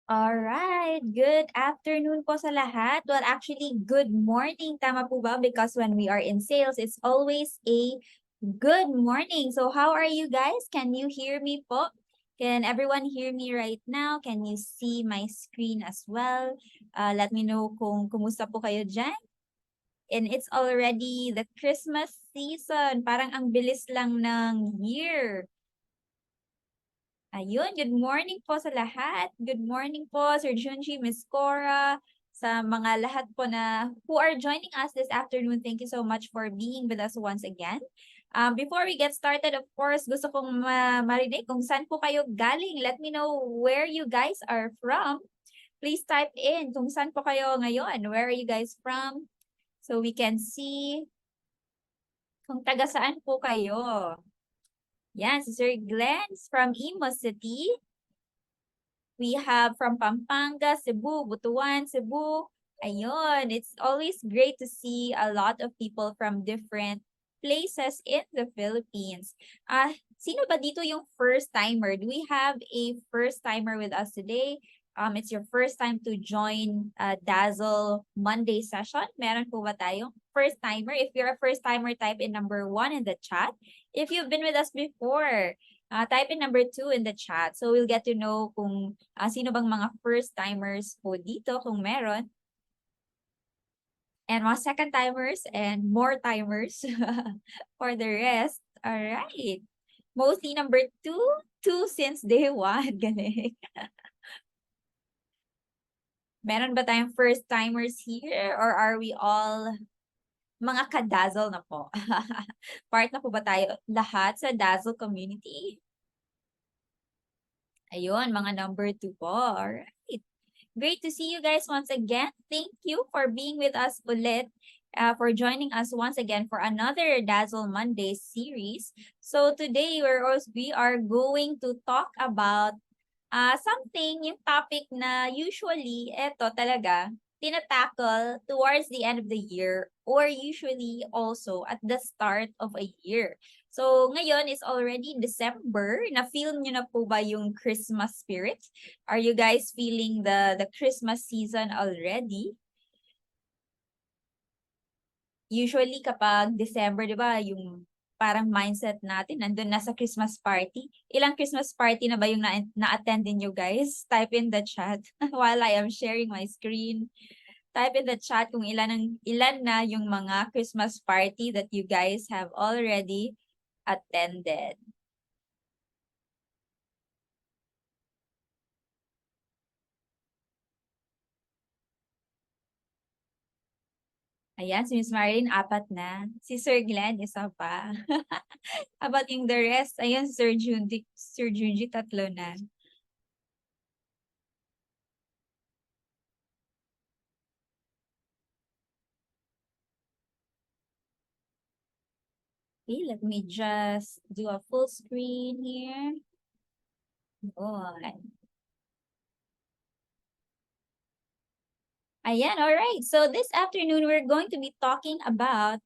Alright, good afternoon po sa lahat. Well, actually, good morning. Tama po ba? Because when we are in sales, it's always a good morning. So how are you guys? Can you hear me po? Can everyone hear me right now? Can you see my screen as well? Let me know kung kumusta po kayo dyan. And it's already the Christmas season. Parang ang bilis lang ng year. Ayun, good morning po sa lahat. Good morning po, Sir Junji, Miss Cora, sa mga lahat po na who are joining us this afternoon. Thank you so much for being with us once again. Before we get started, of course, gusto kong marinig kung saan po kayo galing. Let me know where you guys are from. Please type in kung saan po kayo ngayon. Where are you guys from? So we can see kung taga saan po kayo. Yan, si Sir Glenn from Imo City. We have from Pampanga, Cebu, Butuan, Cebu. Ayun, it's always great to see a lot of people from different places in the Philippines. Sino ba dito yung first timer? Do we have a first timer with us today? It's your first time to join Dazzle Monday session. Meron po ba tayong first timer? If you're a first timer, type in number 1 in the chat. If you've been with us before, type in number 2 in the chat. So we'll get to know kung sino bang mga first timers po dito kung meron. And mga second timers and more timers for the rest. All right. Mostly number 2, 2 since day 1. Galing. Meron ba tayong first timers here or are we all mga ka-Dazzle na po? Part na po ba tayo lahat sa Dazzle community? Ayun, mga number 2 po. Alright. Great to see you guys once again. Thank you for being with us ulit, for joining us once again for another Dazzle Monday series. So today we are going to talk about something, yung topic na usually, eto talaga, tinatackle towards the end of the year or usually also at the start of a year. So ngayon is already December. Na-feel nyo na po ba yung Christmas spirit? Are you guys feeling the Christmas season already? Usually kapag December, di ba, yung parang mindset natin, nandun na sa Christmas party. Ilang Christmas party na ba yung na-attend nyo guys? Type in the chat while I am sharing my screen. Type in the chat kung ilan na yung mga Christmas party that you guys have already attended. Ayan, si Miss Marilyn, 4 na. Si Sir Glenn, isa pa. About yung the rest, ayan, Sir Junji, 3 na. Okay, let me just do a full screen here. Good. Ayan, all right. So this afternoon, we're going to be talking about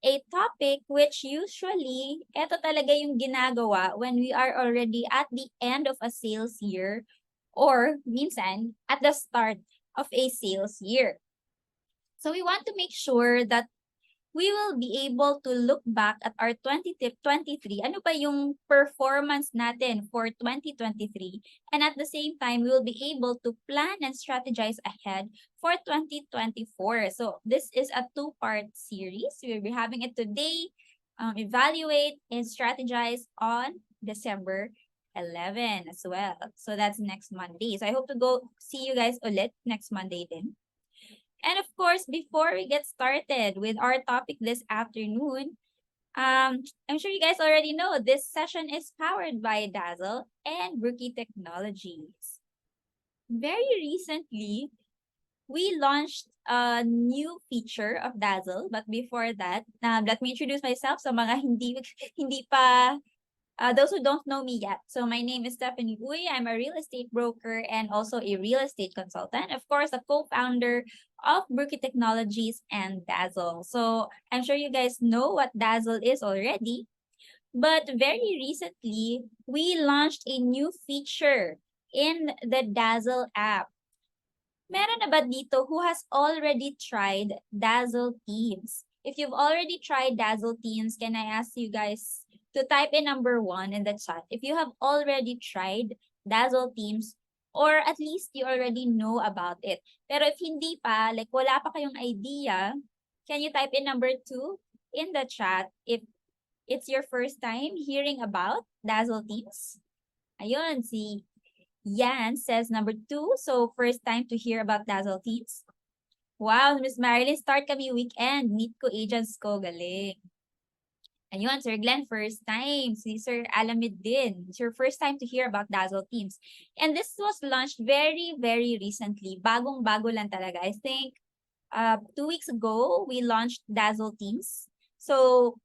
a topic which usually, ito talaga yung ginagawa when we are already at the end of a sales year or minsan at the start of a sales year. So we want to make sure that we will be able to look back at our 2023. Ano ba yung performance natin for 2023? And at the same time, we will be able to plan and strategize ahead for 2024. So this is a 2-part series. We'll be having it today, evaluate and strategize on December 11 as well. So that's next Monday. So I hope to go see you guys ulit next Monday din. And of course, before we get started with our topic this afternoon, I'm sure you guys already know this session is powered by Dazzle and Brookie Technologies. Very recently, we launched a new feature of Dazzle, but before that, let me introduce myself sa mga hindi pa those who don't know me yet. So my name is Stephanie Uy. I'm a real estate broker and also a real estate consultant. Of course, a co-founder of Brookie Technologies and Dazzle. So I'm sure you guys know what Dazzle is already. But very recently, we launched a new feature in the Dazzle app. Meron na ba dito who has already tried Dazzle Teams? If you've already tried Dazzle Teams, can I ask you guys to type in number 1 in the chat if you have already tried Dazzle Teams or at least you already know about it. Pero if hindi pa, like wala pa kayong idea, can you type in number 2 in the chat if it's your first time hearing about Dazzle Teams? Ayun, si Yan says number 2. So, first time to hear about Dazzle Teams. Wow, Miss Marilyn, start kami weekend. Meet ko agents ko. Galing. Ayun, Sir Glenn, first time. Si Sir Alamid din. It's your first time to hear about Dazzle Teams. And this was launched very, very recently. Bagong-bago lang talaga. I think 2 weeks ago, we launched Dazzle Teams. So,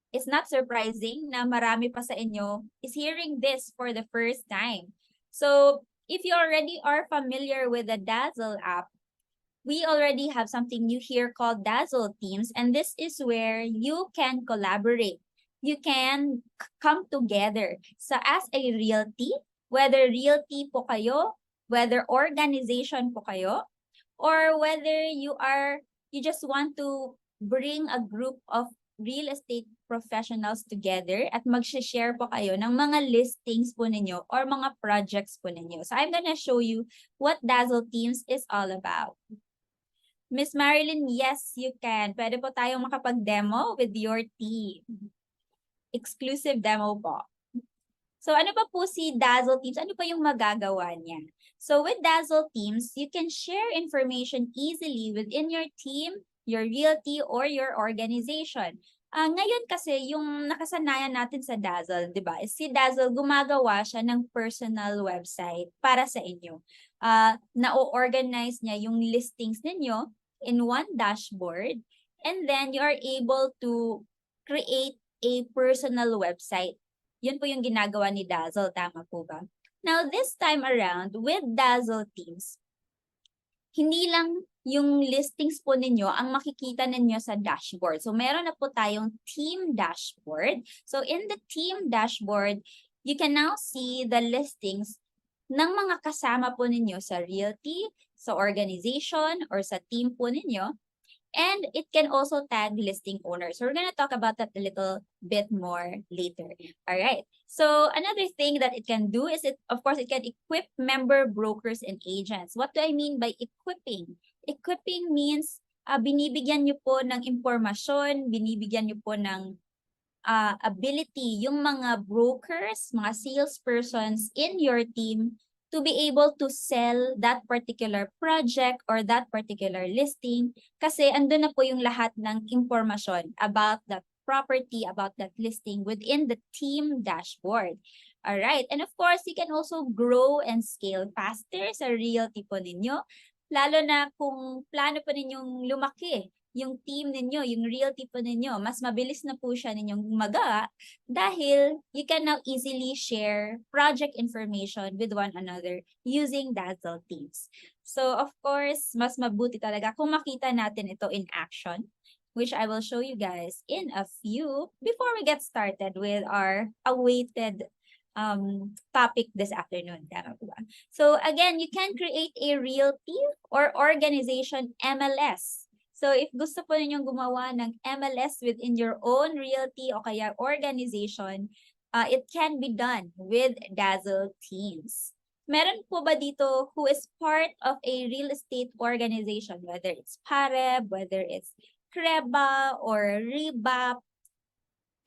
it's not surprising na marami pa sa inyo is hearing this for the first time. So, if you already are familiar with the Dazzle app, we already have something new here called Dazzle Teams, and this is where you can collaborate. You can come together. So, as a realty, whether realty po kayo, whether organization po kayo, or whether you just want to bring a group of real estate professionals together at mag-share po kayo ng mga listings po ninyo or mga projects po ninyo. So I'm gonna show you what Dazzle Teams is all about. Miss Marilyn, yes, you can. Pwede po tayong makapag-demo with your team. Exclusive demo po. So ano pa po si Dazzle Teams? Ano pa yung magagawa niya? So with Dazzle Teams, you can share information easily within your team, your realty, or your organization. Ngayon kasi, yung nakasanayan natin sa Dazzle, di ba? Si Dazzle, gumagawa siya ng personal website para sa inyo. Na-organize niya yung listings ninyo in one dashboard, and then you are able to create a personal website. Yun po yung ginagawa ni Dazzle, tama po ba? Now, this time around, with Dazzle Teams, hindi lang yung listings po ninyo ang makikita ninyo sa dashboard. So, meron na po tayong team dashboard. So, in the team dashboard, you can now see the listings ng mga kasama po ninyo sa realty, sa organization, or sa team po ninyo. And it can also tag listing owners. So we're going to talk about that a little bit more later. All right. So another thing that it can do is, of course, it can equip member brokers and agents. What do I mean by equipping? Equipping means binibigyan nyo po ng impormasyon, binibigyan nyo po ng ability yung mga brokers, mga salespersons in your team to be able to sell that particular project or that particular listing kasi andun na po yung lahat ng impormasyon about that property, about that listing within the team dashboard. All right. And of course, you can also grow and scale faster sa realty po ninyo, lalo na kung plano po ninyong lumaki yung team ninyo, yung realty po ninyo, mas mabilis na po siya ninyong magawa dahil you can now easily share project information with one another using Dazzle Teams. So, of course, mas mabuti talaga kung makita natin ito in action, which I will show you guys in a few before we get started with our awaited topic this afternoon. So, again, you can create a realty or organization MLS. So, if gusto po ninyong gumawa ng MLS within your own realty o kaya organization, it can be done with Dazzle Teams. Meron po ba dito who is part of a real estate organization, whether it's Pareb, whether it's Creba, or Rebap,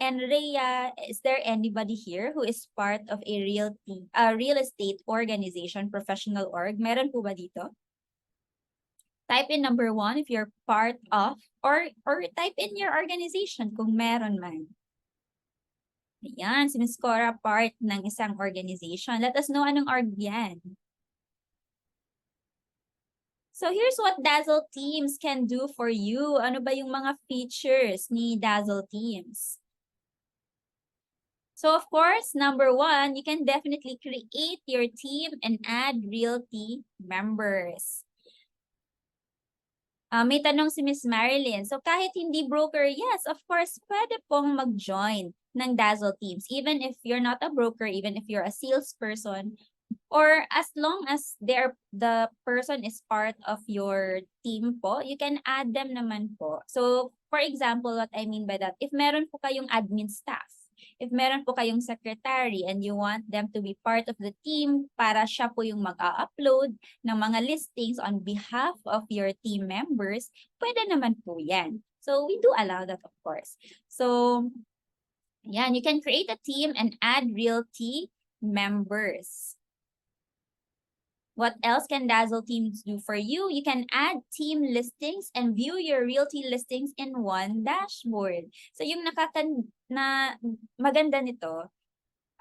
and Rhea, is there anybody here who is part of a real estate organization, professional org? Meron po ba dito? Type in number 1 if you're part of, or type in your organization kung meron man. Ayan, si Ms. Cora, part ng isang organization. Let us know anong org yan. So here's what Dazzle Teams can do for you. Ano ba yung mga features ni Dazzle Teams? So of course, number 1, you can definitely create your team and add realty members. May tanong si Miss Marilyn. So kahit hindi broker, yes, of course, pwede pong mag-join ng Dazzle Teams. Even if you're not a broker, even if you're a salesperson, Or as long as the person is part of your team po, you can add them naman po. So, for example, what I mean by that, if meron po kayong admin staff, if meron po kayong secretary and you want them to be part of the team para siya po yung mag-a-upload ng mga listings on behalf of your team members, pwede naman po yan. So, we do allow that, of course. So, yan, you can create a team and add realty members. What else can Dazzle Teams do for you? You can add team listings and view your realty listings in one dashboard. So yung maganda nito,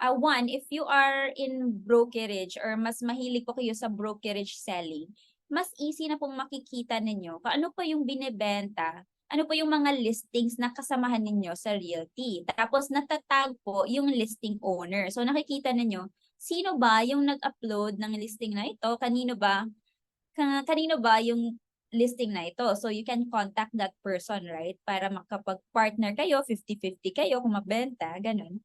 one, if you are in brokerage or mas mahilig po kayo sa brokerage selling, mas easy na pong makikita ninyo kung ano pa yung binebenta, ano pa yung mga listings na kasamahan ninyo sa realty. Tapos natatag po yung listing owner. So nakikita ninyo, sino ba yung nag-upload ng listing na ito? Kanino ba yung listing na ito? So you can contact that person, right? Para makapag-partner kayo, 50-50 kayo kung mabenta, ganun.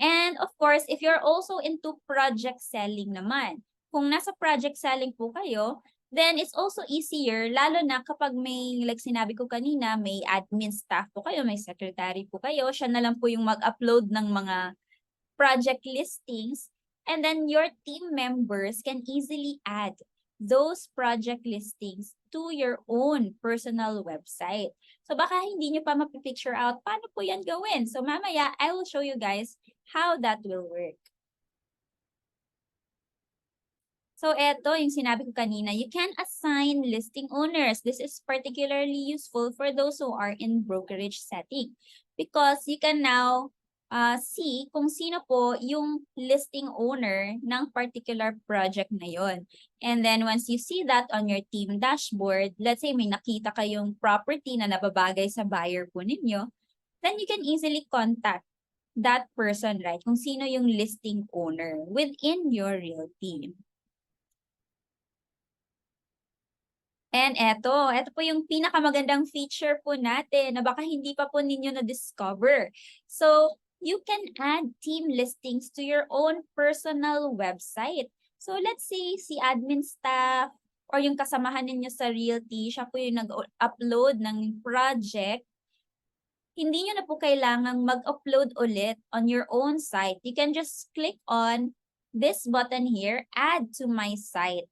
And of course, if you're also into project selling naman, kung nasa project selling po kayo, then it's also easier, lalo na kapag may, like sinabi ko kanina, may admin staff po kayo, may secretary po kayo, siya na lang po yung mag-upload ng mga project listings, and then your team members can easily add those project listings to your own personal website. So baka hindi nyo pa mapipicture out paano po yan gawin. So mamaya, I will show you guys how that will work. So eto yung sinabi ko kanina, you can assign listing owners. This is particularly useful for those who are in brokerage setting because you can now see kung sino po yung listing owner ng particular project na yon. And then once you see that on your team dashboard, let's say may nakita kayong property na nababagay sa buyer po ninyo, then you can easily contact that person, right? Kung sino yung listing owner within your real team. And eto po yung pinakamagandang feature po natin na baka hindi pa po ninyo na-discover. So, you can add team listings to your own personal website. So, let's say si admin staff or yung kasamahan ninyo sa realty, siya po yung nag-upload ng project. Hindi nyo na po kailangang mag-upload ulit on your own site. You can just click on this button here, add to my site.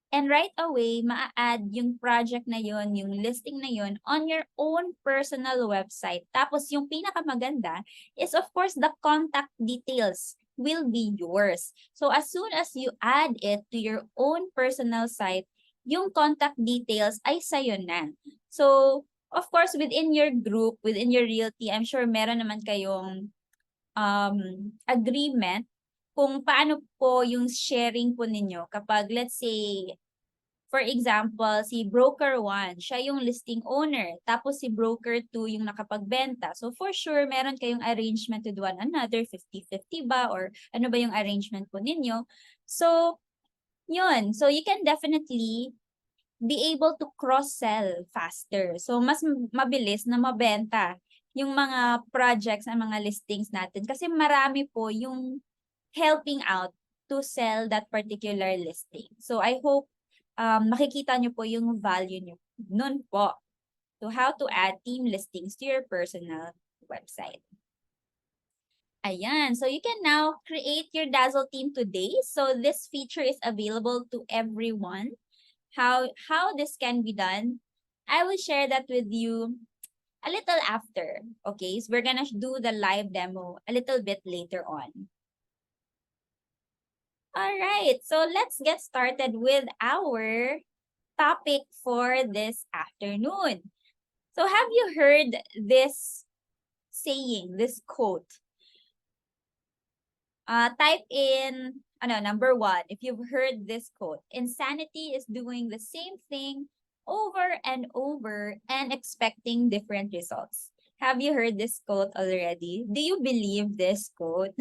And right away, maa-add yung project na yon, yung listing na yon on your own personal website. Tapos yung pinakamaganda is of course the contact details will be yours. So as soon as you add it to your own personal site, yung contact details ay sa'yo na. So of course within your group, within your realty, I'm sure meron naman kayong agreement kung paano po yung sharing po ninyo kapag let's say, for example, si broker 1, siya yung listing owner, tapos si broker 2 yung nakapagbenta. So for sure, meron kayong arrangement with one another, 50-50 ba? Or ano ba yung arrangement po ninyo? So, yun. So you can definitely be able to cross-sell faster. So mas mabilis na mabenta yung mga projects, ang mga listings natin. Kasi marami po yung helping out to sell that particular listing. So I hope makikita nyo po yung value nyo nun po to how to add team listings to your personal website. Ayan, so you can now create your Dazzle team today. So this feature is available to everyone. How this can be done, I will share that with you a little after. Okay, so we're gonna do the live demo a little bit later on. All right, so let's get started with our topic for this afternoon. So have you heard this saying, this quote? Type in number 1 if you've heard this quote. Insanity is doing the same thing over and over and expecting different results. Have you heard this quote already? Do you believe this quote?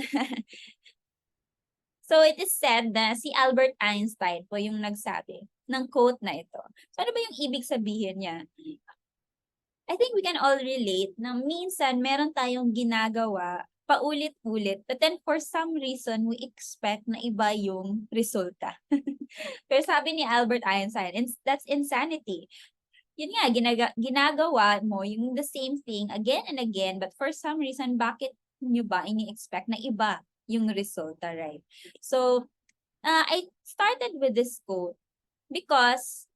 So it is said na si Albert Einstein po yung nagsabi ng quote na ito. So ano ba yung ibig sabihin niya? I think we can all relate na minsan meron tayong ginagawa paulit-ulit. But then for some reason, we expect na iba yung resulta. Pero sabi ni Albert Einstein, that's insanity. Yun nga, ginagawa mo yung the same thing again and again, but for some reason, bakit nyo ba ini-expect na iba yung resulta, right? So, I started with this quote because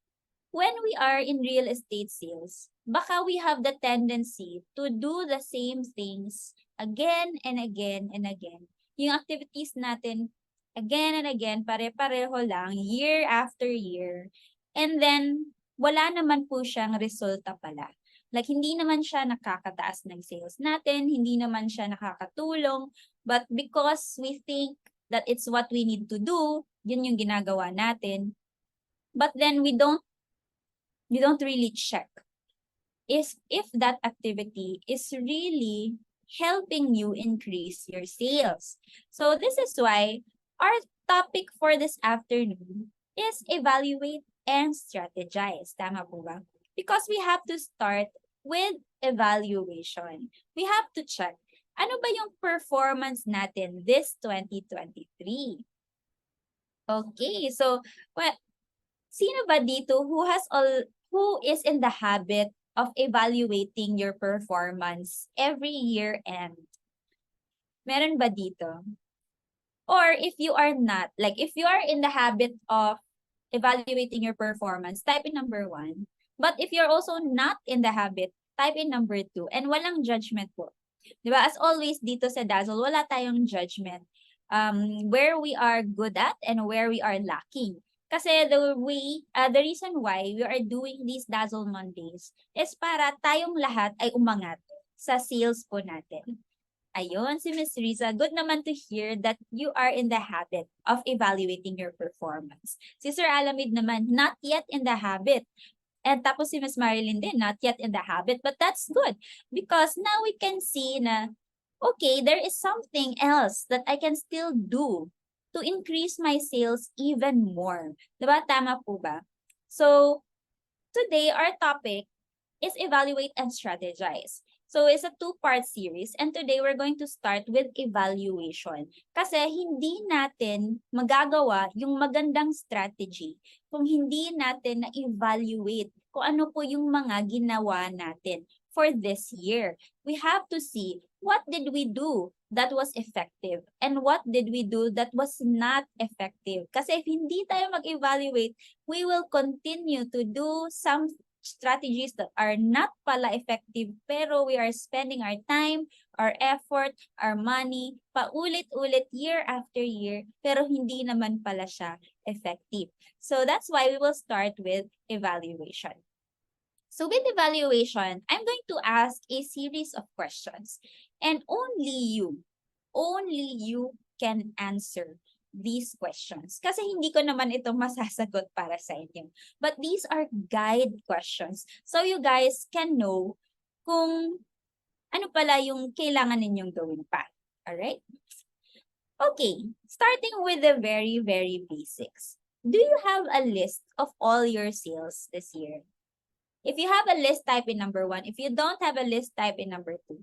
when we are in real estate sales, baka we have the tendency to do the same things again and again and again. Yung activities natin again and again, pare-pareho lang, year after year. And then, wala naman po siyang resulta pala. Like, hindi naman siya nakakataas ng sales natin, hindi naman siya nakakatulong, but because we think that it's what we need to do, yun yung ginagawa natin. But then we don't really check if that activity is really helping you increase your sales. So this is why our topic for this afternoon is evaluate and strategize. Tama po ba? Because we have to start with evaluation. We have to check, ano ba yung performance natin this 2023? Okay, so well, sino ba dito who is in the habit of evaluating your performance every year end? Meron ba dito? Or if you are not, like if you are in the habit of evaluating your performance, type in number 1. But if you're also not in the habit, type in number 2. And walang judgment po. Diba? As always, dito sa Dazzle, wala tayong judgment. Where we are good at and where we are lacking. Kasi the reason why we are doing these Dazzle Mondays is para tayong lahat ay umangat sa sales po natin. Ayun, si Miss Riza, good naman to hear that you are in the habit of evaluating your performance. Si Sir Alamid naman, not yet in the habit. And tapos si Miss Marilyn din, not yet in the habit. But that's good because now we can see na, okay, there is something else that I can still do to increase my sales even more. Diba? Tama po ba? So, today, our topic is evaluate and strategize. So, it's a 2-part series and today we're going to start with evaluation. Kasi hindi natin magagawa yung magandang strategy kung hindi natin na-evaluate kung ano po yung mga ginawa natin for this year. We have to see what did we do that was effective and what did we do that was not effective. Kasi if hindi tayo mag-evaluate, we will continue to do some strategies that are not pala effective pero we are spending our time, our effort, our money paulit-ulit year after year pero hindi naman pala siya effective. So that's why we will start with evaluation. So with evaluation, I'm going to ask a series of questions and only you can answer these questions. Kasi hindi ko naman ito masasagot para sa inyo. But these are guide questions. So you guys can know kung ano pala yung kailangan ninyong gawin pa. Alright? Okay, starting with the very, very basics. Do you have a list of all your sales this year? If you have a list, type in number 1. If you don't have a list, type in number 2.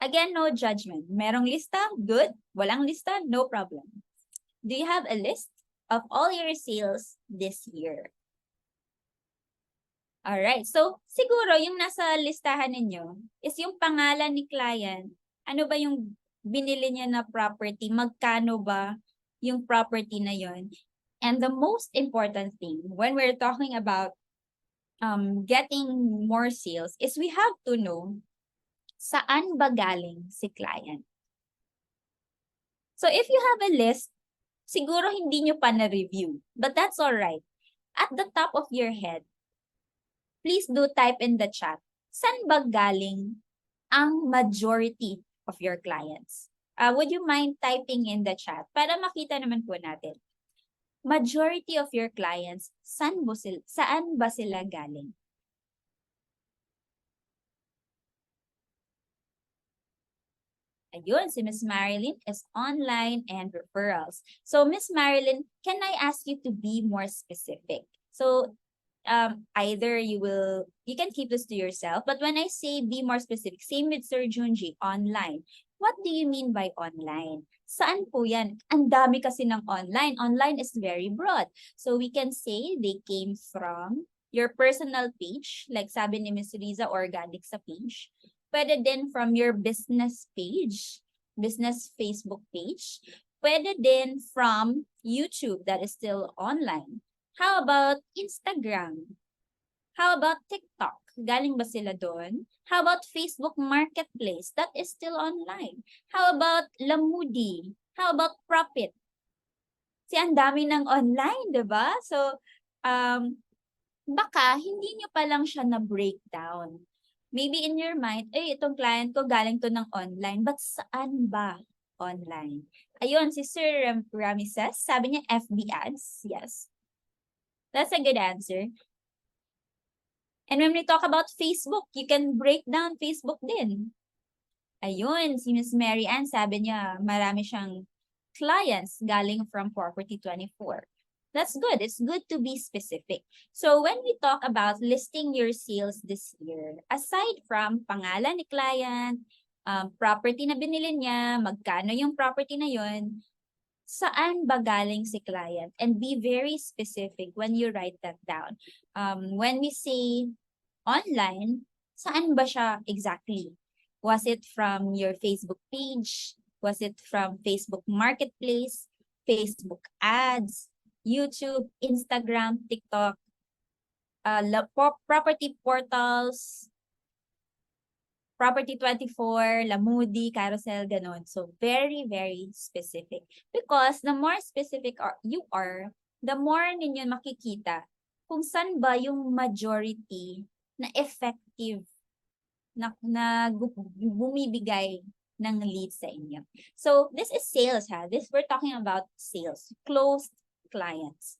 Again, no judgment. Merong lista? Good. Walang lista? No problem. Do you have a list of all your sales this year? Alright. So, siguro yung nasa listahan ninyo is yung pangalan ni client. Ano ba yung binili niya na property? Magkano ba yung property na yon? And the most important thing when we're talking about getting more sales is we have to know saan ba galing si client. So if you have a list, siguro hindi nyo pa na-review, but that's all right. At the top of your head, please do type in the chat, saan ba galing ang majority of your clients? Would you mind typing in the chat para makita naman po natin? Majority of your clients, saan ba sila galing? Ayun, si Miss Marilyn is online and referrals. So, Miss Marilyn, can I ask you to be more specific? So, either you can keep this to yourself, but when I say be more specific, same with Sir Junji, online. What do you mean by online? Saan po yan? Ang dami kasi ng online. Online is very broad. So we can say they came from your personal page, like sabi ni Miss Riza, organic sa page. Pwede din from your business page, business Facebook page. Pwede din from YouTube that is still online. How about Instagram? How about TikTok? Galing ba sila doon? How about Facebook Marketplace? That is still online. How about Lamudi? How about Profit? Ang dami ng online, di ba? So, baka hindi nyo pa lang siya na-breakdown. Maybe in your mind, itong client ko galing to ng online. But saan ba online? Ayun, si Sir Rami says, sabi niya FB ads. Yes. That's a good answer. And when we talk about Facebook, you can break down Facebook din. Ayun, si Miss Mary Ann, sabi niya, marami siyang clients galing from Property 24. That's good. It's good to be specific. So when we talk about listing your sales this year, aside from pangalan ni client, property na binili niya, magkano yung property na yun, saan ba galing si client? And be very specific when you write that down. When we say online, saan ba siya exactly? Was it from your Facebook page? Was it from Facebook Marketplace, Facebook ads, YouTube, Instagram, TikTok, property portals, Property 24, Lamudi, Carousel, ganon. So, very, very specific. Because the more specific you are, the more ninyo makikita kung saan ba yung majority na effective na bumibigay ng leads sa inyo. So, this is sales ha. We're talking about sales. Closed clients.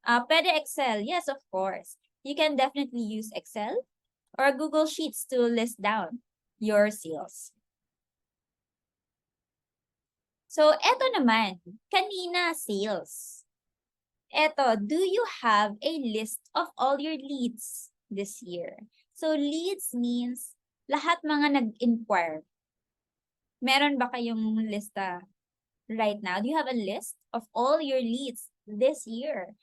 Pwede Excel. Yes, of course. You can definitely use Excel or Google Sheets to list down your sales. So, eto naman. Kanina, sales. Eto, do you have a list of all your leads this year? So, leads means lahat mga nag-inquire. Meron ba kayong lista right now? Do you have a list of all your leads this year?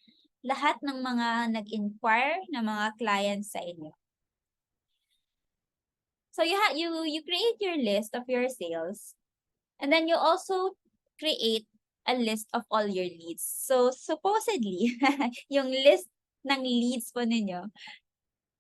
Lahat ng mga nag-inquire na mga clients sa inyo. So you create your list of your sales, and then you also create a list of all your leads. So supposedly, yung list ng leads po ninyo,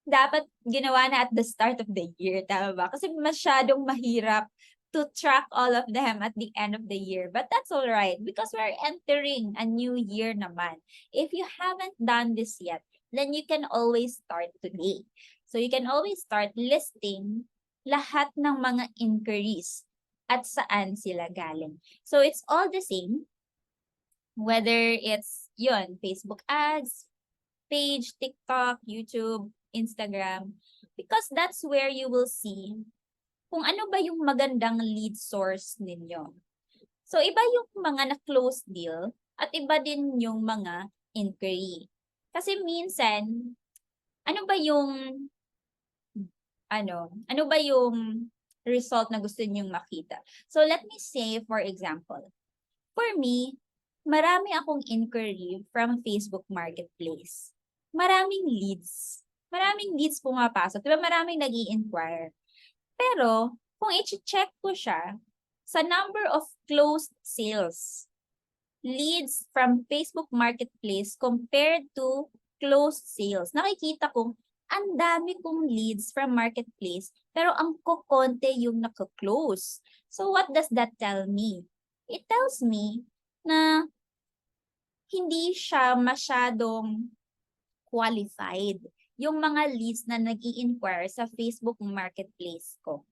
dapat ginawa na at the start of the year, tama ba? Kasi masyadong mahirap to track all of them at the end of the year. But that's all right because we're entering a new year naman. If you haven't done this yet, then you can always start today. So you can always start listing lahat ng mga inquiries at saan sila galing. So it's all the same, whether it's Facebook ads, page, TikTok, YouTube, Instagram, because that's where you will see kung ano ba yung magandang lead source ninyo. So iba yung mga na-close deal at iba din yung mga inquiry. Kasi minsan, ano ba yung result na gusto ninyong makita? So let me say, for example, for me, marami akong inquiry from Facebook Marketplace. Maraming leads. Maraming leads pumapasok. Diba maraming nag-i-inquire. Pero, kung i-check ko siya sa number of closed sales, leads from Facebook Marketplace compared to closed sales, nakikita kong ang dami kong leads from Marketplace, pero ang kokonte yung naka-close. So what does that tell me? It tells me na hindi siya masyadong qualified yung mga leads na nag-i-inquire sa Facebook Marketplace ko.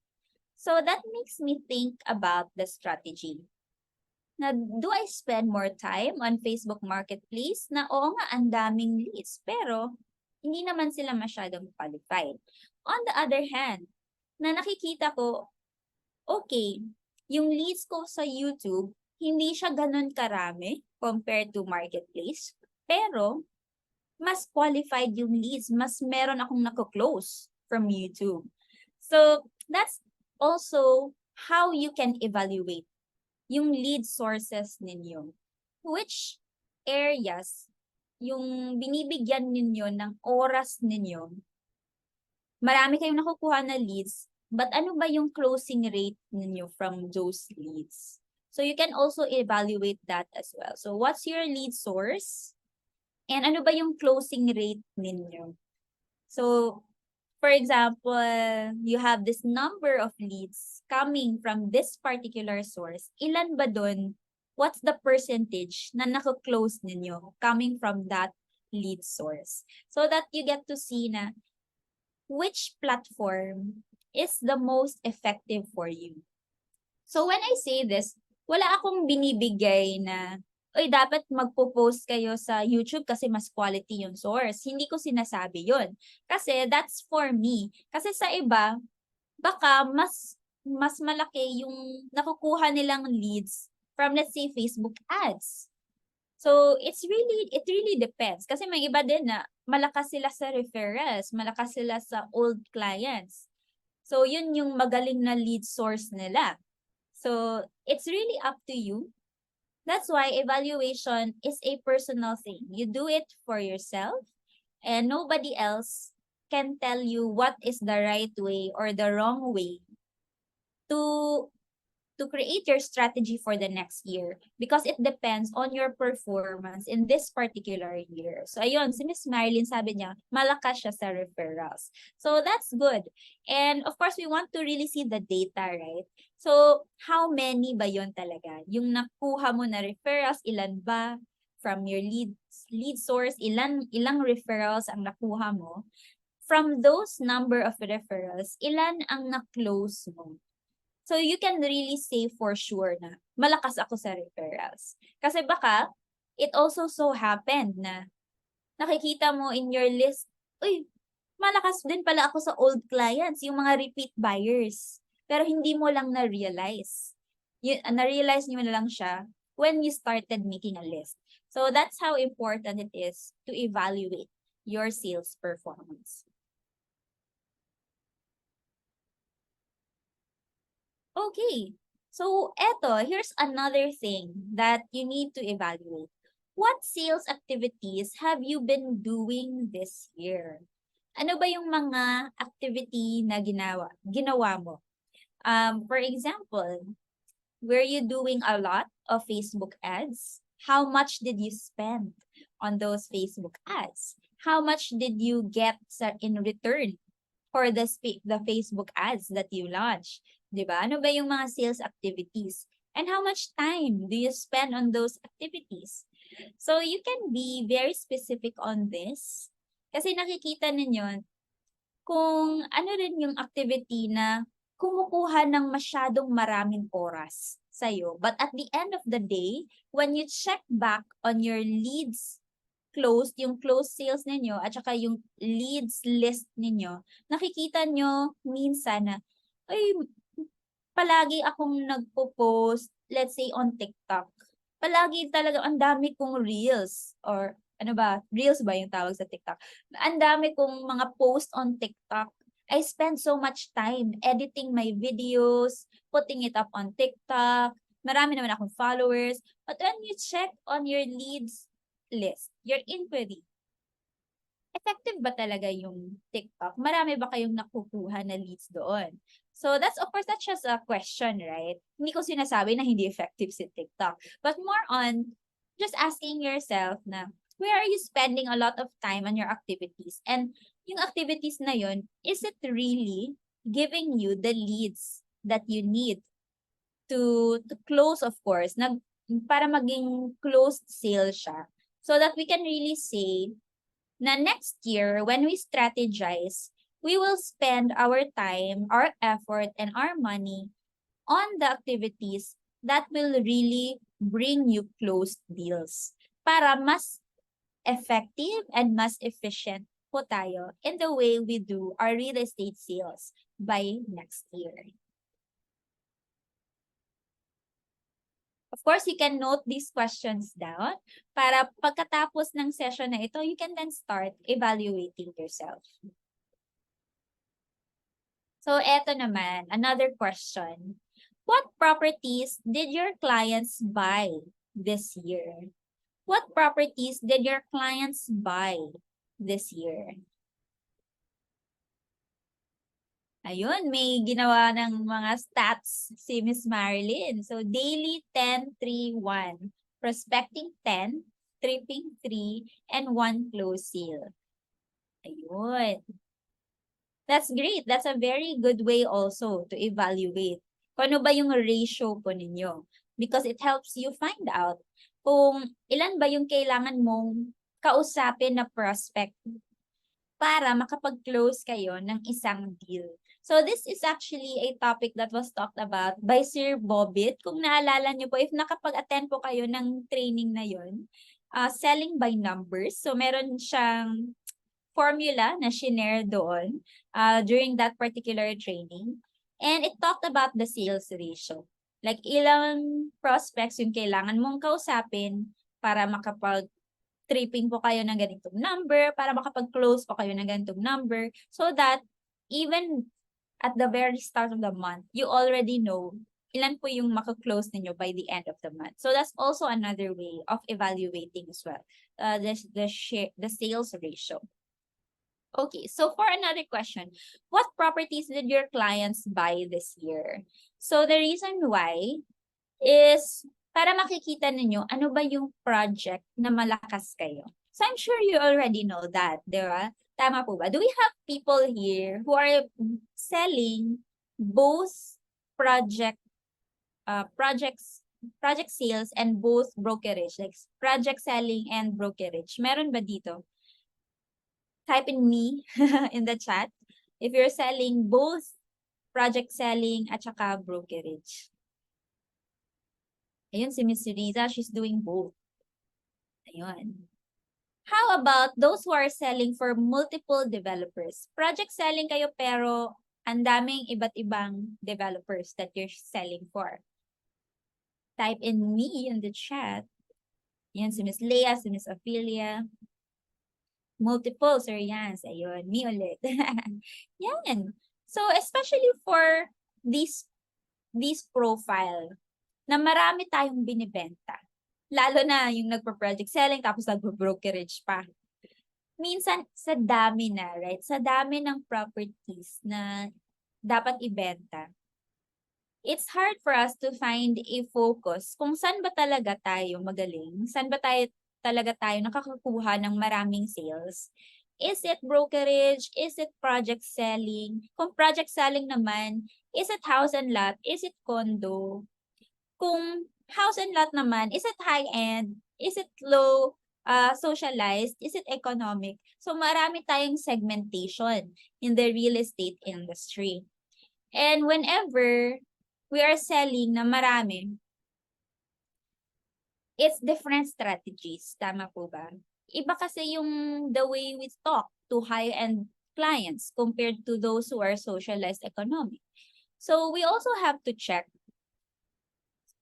So that makes me think about the strategy. Na do I spend more time on Facebook Marketplace na oo nga ang daming leads pero hindi naman sila masyadong qualified. On the other hand, na nakikita ko, okay, yung leads ko sa YouTube, hindi siya ganun karami compared to Marketplace. Pero, mas qualified yung leads, mas meron akong nako-close from YouTube. So, that's also how you can evaluate yung lead sources ninyo. Which areas yung binibigyan ninyo ng oras ninyo, marami kayong nakukuha na leads, but ano ba yung closing rate ninyo from those leads? So you can also evaluate that as well. So what's your lead source? And ano ba yung closing rate ninyo? So, for example, you have this number of leads coming from this particular source. Ilan ba dun? What's the percentage na nako-close ninyo coming from that lead source? So that you get to see na which platform is the most effective for you. So when I say this, wala akong binibigay na, oy, dapat magpo-post kayo sa YouTube kasi mas quality yung source. Hindi ko sinasabi yun. Kasi that's for me. Kasi sa iba, baka mas malaki yung nakukuha nilang leads from, let's say, Facebook ads. So it really depends. Kasi may iba din na malakas sila sa referrals, malakas sila sa old clients. So yun yung magaling na lead source nila. So it's really up to you. That's why evaluation is a personal thing. You do it for yourself, and nobody else can tell you what is the right way or the wrong way to create your strategy for the next year, because it depends on your performance in this particular year. So ayun, si Miss Marilyn sabi niya, malakas siya sa referrals. So that's good. And of course, we want to really see the data, right? So how many ba yon talaga? Yung nakuha mo na referrals, ilan ba from your lead source, ilang referrals ang nakuha mo? From those number of referrals, ilan ang na-close mo? So you can really say for sure na malakas ako sa referrals. Kasi baka it also so happened na nakikita mo in your list, uy, malakas din pala ako sa old clients, yung mga repeat buyers. Pero hindi mo lang na-realize. Na-realize nyo na lang siya when you started making a list. So that's how important it is to evaluate your sales performance. Okay. So, here's another thing that you need to evaluate. What sales activities have you been doing this year? Ano ba yung mga activity na ginawa mo? For example, were you doing a lot of Facebook ads? How much did you spend on those Facebook ads? How much did you get in return for the Facebook ads that you launch? 'Di ba? Ano ba yung mga sales activities? And how much time do you spend on those activities? So you can be very specific on this kasi nakikita ninyo kung ano rin yung activity na kumukuha ng masyadong maraming oras sa'yo. But at the end of the day, when you check back on your leads closed, yung closed sales ninyo at saka yung leads list ninyo, nakikita nyo minsan na, ay, palagi akong nagpo-post, let's say on TikTok. Palagi talaga ang dami kong reels or ano ba, reels ba yung tawag sa TikTok? Ang dami kong mga post on TikTok. I spend so much time editing my videos, putting it up on TikTok. Marami naman akong followers. But when you check on your leads list, your inquiry, effective ba talaga yung TikTok? Marami ba kayong nakukuha na leads doon? So that's, of course, that's just a question, right? Hindi ko sinasabi na hindi effective si TikTok. But more on just asking yourself na, where are you spending a lot of time on your activities? And yung activities na yun, is it really giving you the leads that you need to close, of course, para maging closed sale siya? So that we can really say na next year, when we strategize, we will spend our time, our effort, and our money on the activities that will really bring you closed deals para mas effective and mas efficient po tayo in the way we do our real estate sales by next year. Of course, you can note these questions down para pagkatapos ng session na ito, you can then start evaluating yourself. So, eto naman, another question. What properties did your clients buy this year? What properties did your clients buy this year? Ayun, may ginawa ng mga stats si Miss Marilyn. So, daily 10, 3, 1. Prospecting 10, tripping 3, and 1 close sale. Ayun. That's great. That's a very good way also to evaluate kung ano ba yung ratio po ninyo. Because it helps you find out kung ilan ba yung kailangan mong kausapin na prospect para makapag-close kayo ng isang deal. So this is actually a topic that was talked about by Sir Bobbitt. Kung naalala niyo po, if nakapag-attend po kayo ng training na yun, selling by numbers. So meron siyang formula na shinare doon during that particular training. And it talked about the sales ratio. Like ilang prospects yung kailangan mong kausapin para tripping po kayo ng ganitong number, para makapag-close po kayo ng ganitong number, so that even at the very start of the month, you already know ilan po yung maka-close ninyo by the end of the month. So that's also another way of evaluating as well, the sales ratio. Okay, so for another question, what properties did your clients buy this year? So the reason why is para makikita ninyo ano ba yung project na malakas kayo. So I'm sure you already know that, di ba? Tama po ba? Do we have people here who are selling both project project sales and both brokerage, like project selling and brokerage? Meron ba dito? Type in me in the chat if you're selling both project selling at saka brokerage. Ayun, si Miss Riza, she's doing both. Ayun. How about those who are selling for multiple developers? Project selling kayo pero ang daming iba't ibang developers that you're selling for. Type in me in the chat. Yan, si Miss Leah, si Miss Ophelia. Multiple, Sir Yans. Ayun, me ulit. Yan. So, especially for this profile, na marami tayong binibenta. Lalo na yung nagpo-project selling tapos nagpo-brokerage pa. Minsan, sa dami na, right? Sa dami ng properties na dapat ibenta. It's hard for us to find a focus kung saan ba talaga tayo magaling, saan ba talaga tayo nakakakuha ng maraming sales. Is it brokerage? Is it project selling? Kung project selling naman, is it house and lot? Is it condo? Kung house and lot naman, is it high-end? Is it low socialized? Is it economic? So marami tayong segmentation in the real estate industry. And whenever we are selling na marami, it's different strategies. Tama po ba? Iba kasi yung the way we talk to high-end clients compared to those who are socialized economic. So we also have to check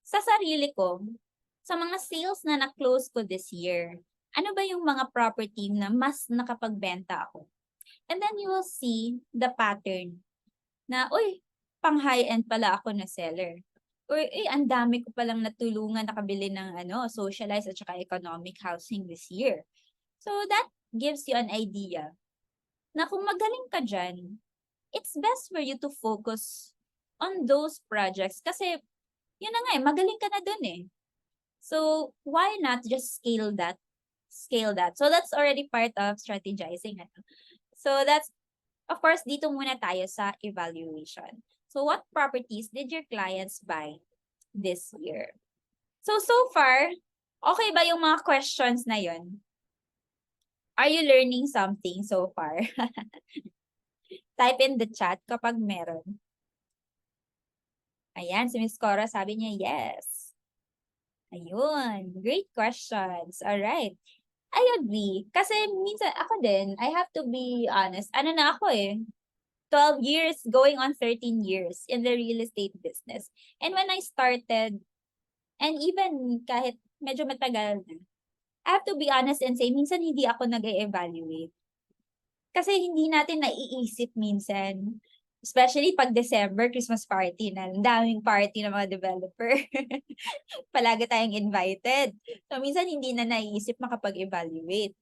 sa sarili ko, sa mga sales na na-close ko this year, ano ba yung mga property na mas nakapagbenta ako? And then you will see the pattern na, uy, pang high-end pala ako na seller. Uy, ang dami ko palang natulungan nakabili ng socialized at saka economic housing this year. So that gives you an idea na kung magaling ka dyan, it's best for you to focus on those projects kasi yun na nga magaling ka na dun eh. So, why not just scale that? Scale that. So, that's already part of strategizing. So, that's, of course, dito muna tayo sa evaluation. So, what properties did your clients buy this year? So far, okay ba yung mga questions na yun? Are you learning something so far? Type in the chat kapag meron. Ayan, si Miss Cora sabi niya, yes. Ayun, great questions. Alright. I agree. Kasi minsan ako din, I have to be honest. Ano na ako 12 years, going on 13 years in the real estate business. And when I started, And even kahit medyo matagal na, I have to be honest and say, minsan hindi ako nag-e-evaluate. Kasi hindi natin naiisip minsan. Especially pag December, Christmas party na. Ang daming party ng mga developer. Palagi tayong invited. So, minsan hindi na naiisip makapag-evaluate.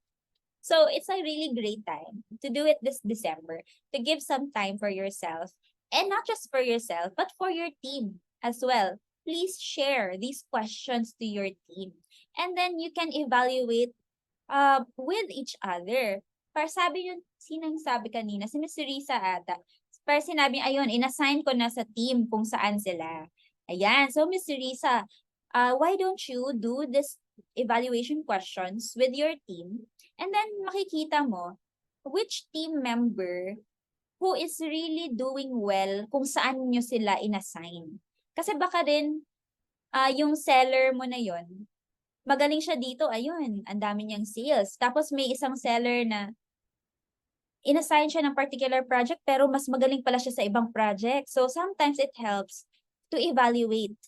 So, it's a really great time to do it this December, to give some time for yourself. And not just for yourself, but for your team as well. Please share these questions to your team. And then you can evaluate with each other. Para sabi yun, sinang sabi kanina? Si Miss Risa ata. Para sinabi, ayun, inassign ko na sa team kung saan sila. Ayan. So, Miss Risa, why don't you do this evaluation questions with your team? And then makikita mo which team member who is really doing well kung saan nyo sila inassign. Kasi baka din yung seller mo na yon magaling siya dito, ayun, ang dami niyang sales. Tapos may isang seller na inassign siya ng particular project pero mas magaling pala siya sa ibang project. So sometimes it helps to evaluate.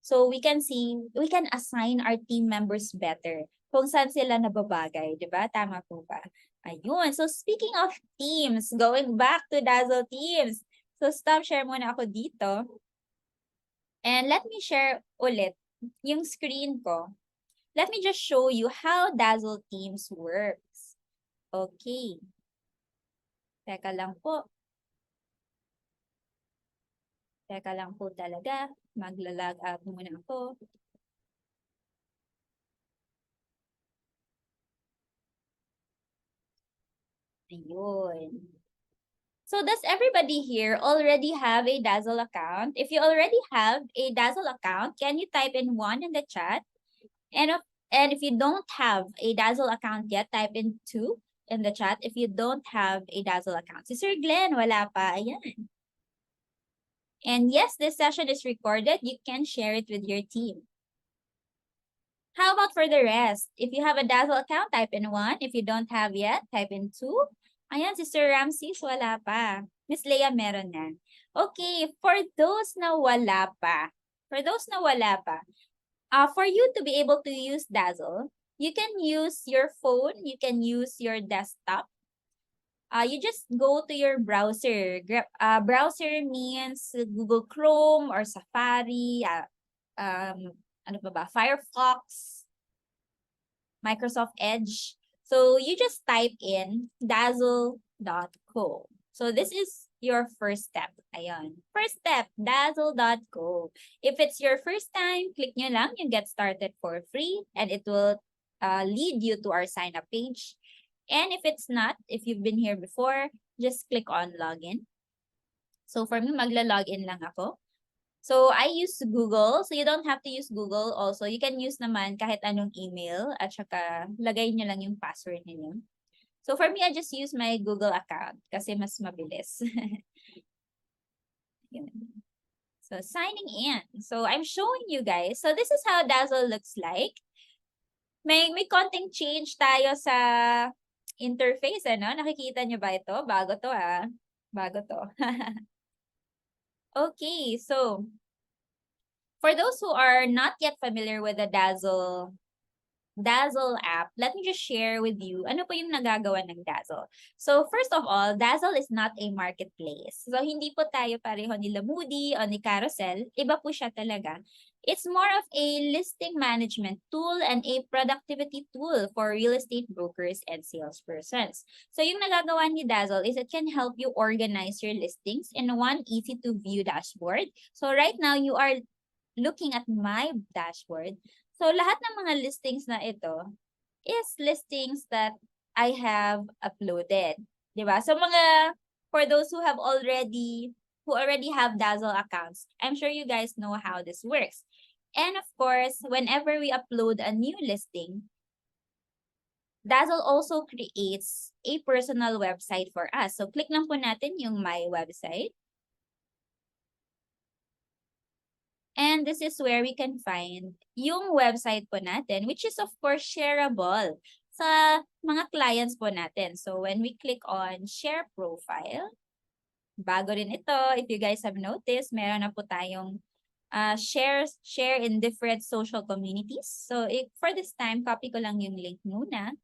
So we can see, we can assign our team members better kung saan sila nababagay, di ba? Tama po ba? Ayun. So speaking of teams, going back to Dazzle teams. So stop share muna ako dito. And let me share ulit yung screen ko. Let me just show you how Dazzle Teams works. Okay. Teka lang po. Teka lang po talaga. Magla-log out muna ako. Ayun. So does everybody here already have a Dazzle account? If you already have a Dazzle account, can you type in 1 in the chat? And if you don't have a Dazzle account yet, type in 2 in the chat if you don't have a Dazzle account. Si Sir Glenn, wala pa. Ayan. And yes, this session is recorded. You can share it with your team. How about for the rest? If you have a Dazzle account, type in 1. If you don't have yet, type in 2. Ayan, si Sir Ramses, wala pa. Miss Leia, meron na. Okay, for those na wala pa, for you to be able to use Dazzle, you can use your phone, you can use your desktop. You just go to your browser. Browser means Google Chrome or Safari, ano ba? Firefox, Microsoft Edge. So you just type in dazzle.co. So this is your first step. Ayan. First step, dazzle.co. If it's your first time, click nyo lang yung get started for free and it will lead you to our sign up page. And if it's not, if you've been here before, just click on login. So for me, magla-login lang ako. So I use Google. So you don't have to use Google also. You can use naman kahit anong email at saka lagay nyo lang yung password niyo. So for me, I just use my Google account kasi mas mabilis. So signing in. So I'm showing you guys. So this is how Dazzle looks like. May konting change tayo sa interface, ano? Nakikita nyo ba ito? Bago to, ah. Bago to. Okay, so for those who are not yet familiar with the Dazzle app, let me just share with you ano po yung nagagawa ng Dazzle. So first of all, Dazzle is not a marketplace. So hindi po tayo pareho ni Moody o ni Carousel. Iba po siya talaga. It's more of a listing management tool and a productivity tool for real estate brokers and salespersons. So yung nagagawa ni Dazzle is it can help you organize your listings in one easy-to-view dashboard. So right now, you are looking at my dashboard. So lahat ng mga listings na ito is listings that I have uploaded. Diba? So for those who already have Dazzle accounts, I'm sure you guys know how this works. And of course, whenever we upload a new listing, Dazzle also creates a personal website for us. So click lang po natin yung my website. And this is where we can find yung website po natin, which is of course shareable sa mga clients po natin. So when we click on share profile, bago rin ito, if you guys have noticed, meron na po tayong share in different social communities. So for this time, copy ko lang yung link muna.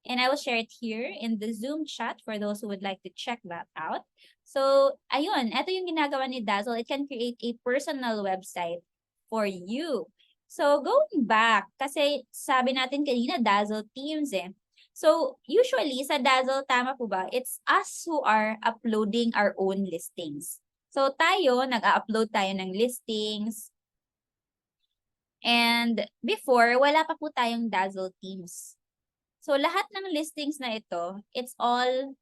And I will share it here in the Zoom chat for those who would like to check that out. So, ayun, ito yung ginagawa ni Dazzle. It can create a personal website for you. So, going back, kasi sabi natin kanina, Dazzle Teams eh. So, usually sa Dazzle, tama po ba? It's us who are uploading our own listings. So, tayo, nag-upload tayo ng listings. And before, wala pa po tayong Dazzle Teams. So, lahat ng listings na ito, it's all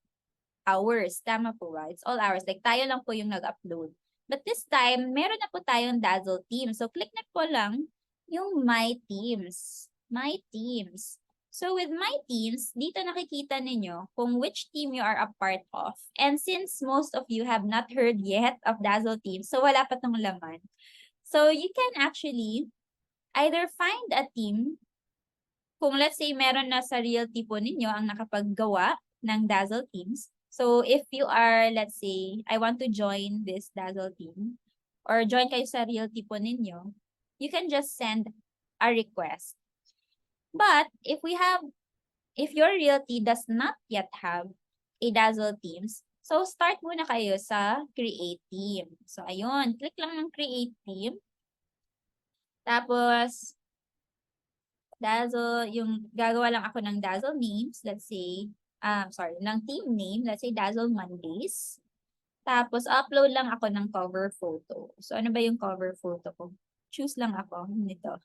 ours. Tama po ba? It's all ours. Like, tayo lang po yung nag-upload. But this time, meron na po tayong Dazzle Team. So, click na po lang yung My Teams. My Teams. So, with My Teams, dito nakikita ninyo kung which team you are a part of. And since most of you have not heard yet of Dazzle Teams, so wala pa tong laman. So, you can actually either find a team. Kung let's say meron na sa realty po ninyo ang nakapaggawa ng Dazzle Teams. So if you are, let's say, I want to join this Dazzle team or join kayo sa realty po ninyo, you can just send a request. But if your realty does not yet have a Dazzle Teams, so start muna kayo sa Create Team. So ayun, click lang ng Create Team. Tapos, Dazzle, yung gagawa lang ako ng Dazzle names, let's say, ng team name, let's say Dazzle Mondays. Tapos, upload lang ako ng cover photo. So, ano ba yung cover photo ko? Choose lang ako nito.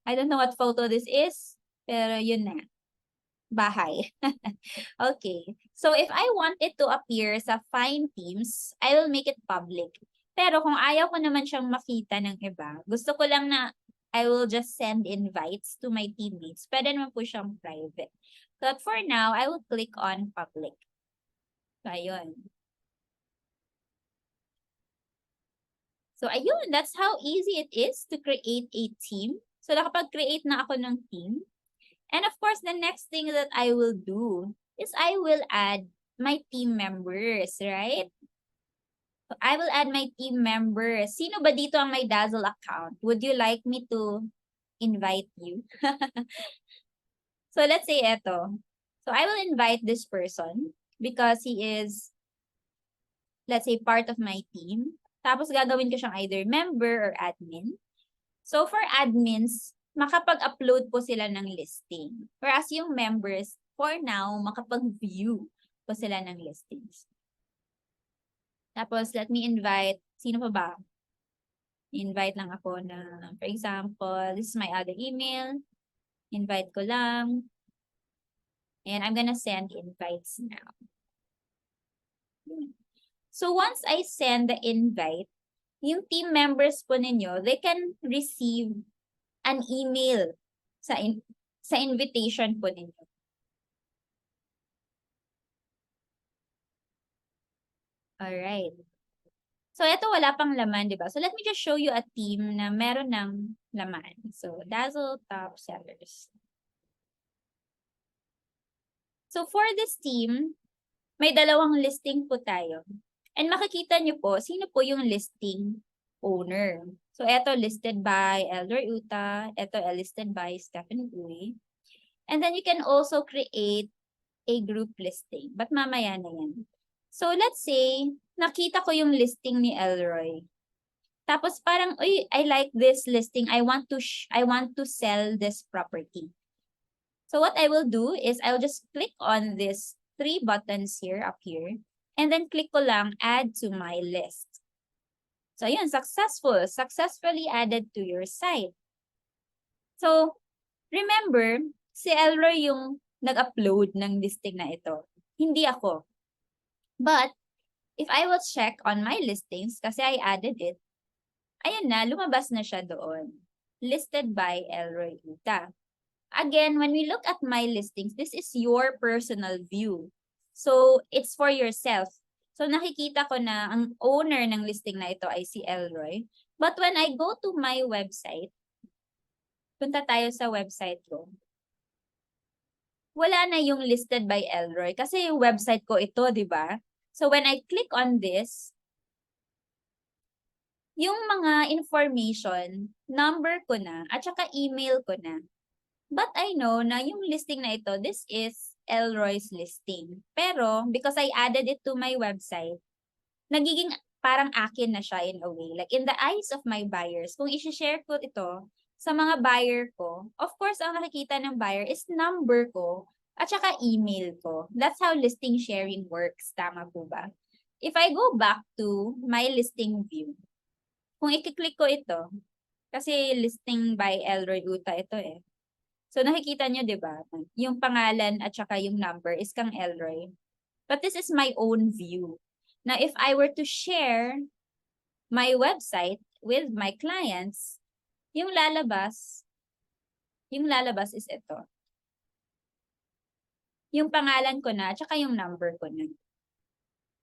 I don't know what photo this is, pero yun na. Bahay. Okay. So, if I want it to appear sa Find Teams, I will make it public. Pero kung ayaw ko naman siyang makita ng iba, gusto ko lang na I will just send invites to my teammates. Pwede naman po siyang private. But for now, I will click on public. So, ayun. So, ayun. That's how easy it is to create a team. So, nakapag-create na ako ng team. And of course, the next thing that I will do is I will add my team members, right? So, I will add my team members. Sino ba dito ang may Dazzle account? Would you like me to invite you? So, let's say eto. So, I will invite this person because he is, let's say, part of my team. Tapos, gagawin ko siyang either member or admin. So, for admins, makapag-upload po sila ng listing. Whereas yung members, for now, makapag-view po sila ng listings. Tapos, let me invite, sino pa ba? Invite lang ako na, for example, this is my other email. Invite ko lang. And I'm gonna send invites now. So, once I send the invite, yung team members po ninyo, they can receive an email sa invitation po ninyo. Alright. So, ito wala pang laman, di ba? So, let me just show you a team na meron ng laman. So, Dazzle Top Sellers. So, for this team, may dalawang listing po tayo. And makikita nyo po, sino po yung listing owner. So, ito listed by Elder Uta. Ito listed by Stephanie Uy. And then you can also create a group listing. But mamaya na yan. So, let's say, nakita ko yung listing ni Elroy. Tapos parang, uy, I like this listing. I want to sell this property. So, what I will do is I'll just click on these 3 buttons here, up here. And then click ko lang, add to my list. So, yun, successfully added to your site. So, remember, si Elroy yung nag-upload ng listing na ito. Hindi ako. But, if I will check on my listings, kasi I added it, ayan na, lumabas na siya doon. Listed by Elroy Uta. Again, when we look at my listings, this is your personal view. So, it's for yourself. So, nakikita ko na ang owner ng listing na ito ay si Elroy. But when I go to my website, punta tayo sa website ko. Wala na yung listed by Elroy kasi yung website ko ito, di ba? So, when I click on this, yung mga information, number ko na, at saka email ko na. But I know na yung listing na ito, this is Elroy's listing. Pero, because I added it to my website, nagiging parang akin na siya in a way. Like, in the eyes of my buyers, kung isi-share ko ito sa mga buyer ko, of course, ang nakikita ng buyer is number ko at saka email ko. That's how listing sharing works. Tama po ba? If I go back to my listing view, kung i-click ko ito, kasi listing by Elroy Uta ito eh. So nakikita nyo, di ba? Yung pangalan at saka yung number is kang Elroy. But this is my own view. Now, if I were to share my website with my clients, yung lalabas is ito. Yung pangalan ko na, at saka yung number ko na.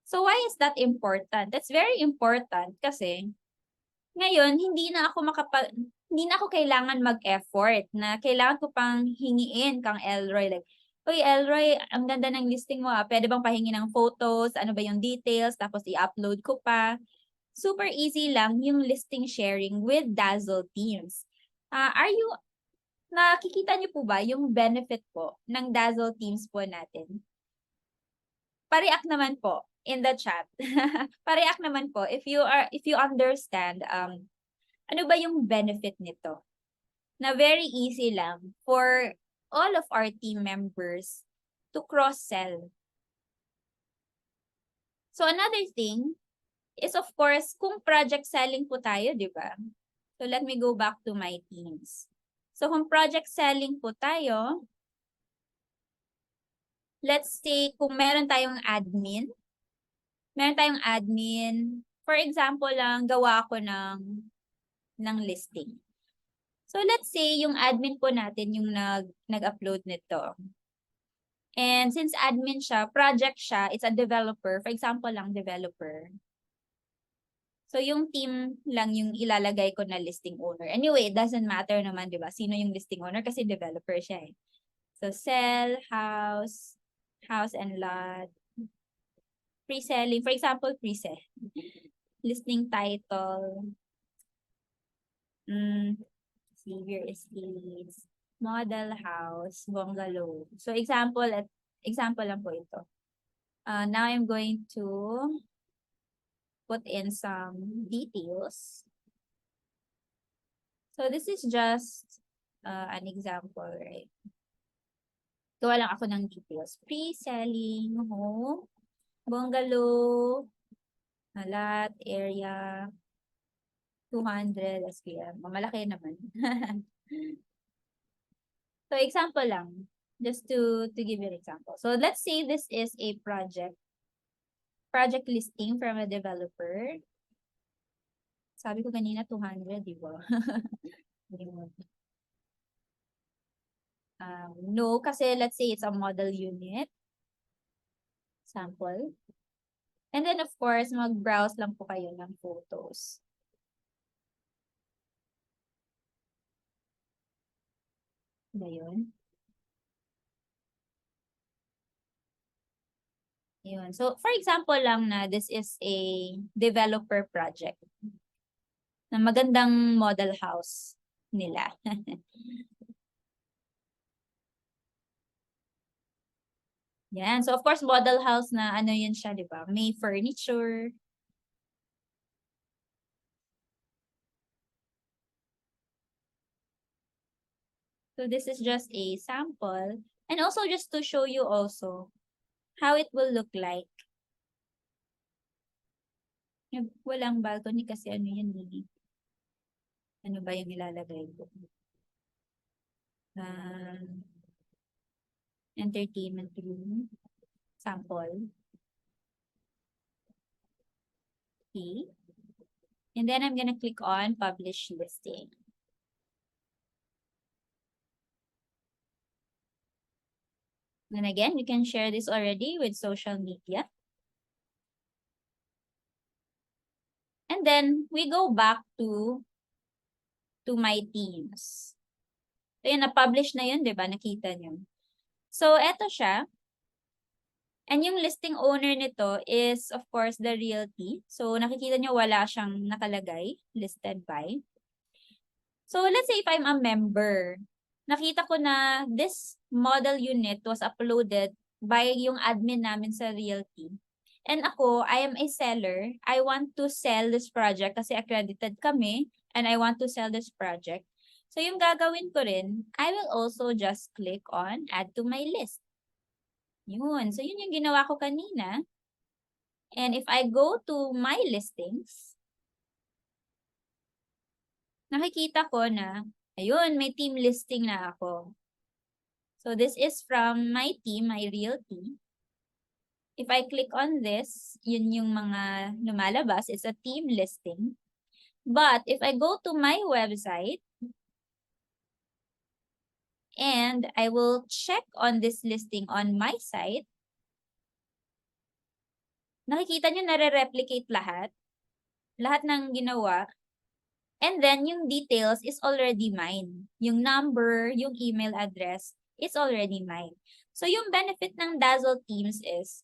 So why is that important? That's very important kasi ngayon, hindi na ako kailangan mag-effort na kailangan ko pang hingiin kang Elroy. Like, uy, Elroy, ang ganda ng listing mo ah. Pwede bang pahingi ng photos? Ano ba yung details? Tapos i-upload ko pa. Super easy lang yung listing sharing with Dazzle Teams. Nakikita niyo po ba yung benefit po ng Dazzle Teams po natin? Pa-react naman po in the chat. Pa-react naman po if you understand ano ba yung benefit nito? Na very easy lang for all of our team members to cross-sell. So another thing is of course, kung project selling po tayo, di ba? So let me go back to my teams. So kung project selling po tayo, let's say kung meron tayong admin, for example lang, gawa ko ng listing. So let's say yung admin po natin yung nag-upload nito. And since admin siya, project siya, it's a developer. For example lang, developer. So yung team lang yung ilalagay ko na listing owner. Anyway, it doesn't matter naman, di ba? Sino yung listing owner kasi developer siya eh. So sell, house and lot. Pre-selling, for example, pre-sell. Listing title. Xavier Estates, model house, bungalow. So example lang po ito. Now I'm going to put in some details. So this is just an example, right? Gawa lang ako ng details. Pre-selling, home, bungalow, lot, area, 200 SPM. Malaki naman. So example lang, just to give you an example. So let's say this is a project listing from a developer. Sabi ko kanina 200, di ba? No, kasi let's say it's a model unit. Sample. And then of course, mag-browse lang po kayo ng photos. Ba yun? Yun. So, for example lang na this is a developer project na magandang model house nila. Yan. So, of course, model house na ano yun siya, di ba? May furniture. So, this is just a sample. And also, just to show you also how it will look like. Walang balcony kasi ano yun eh. Ano ba yung ilalagay ko? Entertainment room. Sample. Okay. And then I'm gonna click on publish listing. And again, you can share this already with social media. And then we go back to my teams. So yun, na-publish na yun, di ba? Nakita nyo. So eto siya. And yung listing owner nito is, of course, the realty. So, nakikita nyo wala siyang nakalagay, listed by. So, let's say if I'm a member, nakita ko na this model unit was uploaded by yung admin namin sa realty. And ako, I am a seller. I want to sell this project kasi accredited kami and I want to sell this project. So, yung gagawin ko rin, I will also just click on add to my list. Yun. So, yun yung ginawa ko kanina. And if I go to my listings, nakikita ko na, ayun, may team listing na ako. So, this is from my team, my real team. If I click on this, yun yung mga lumalabas. It's a team listing. But if I go to my website, and I will check on this listing on my site, nakikita nyo nare-replicate lahat. Lahat ng ginawa. And then, yung details is already mine. Yung number, yung email address, is already mine. So, yung benefit ng Dazzle Teams is,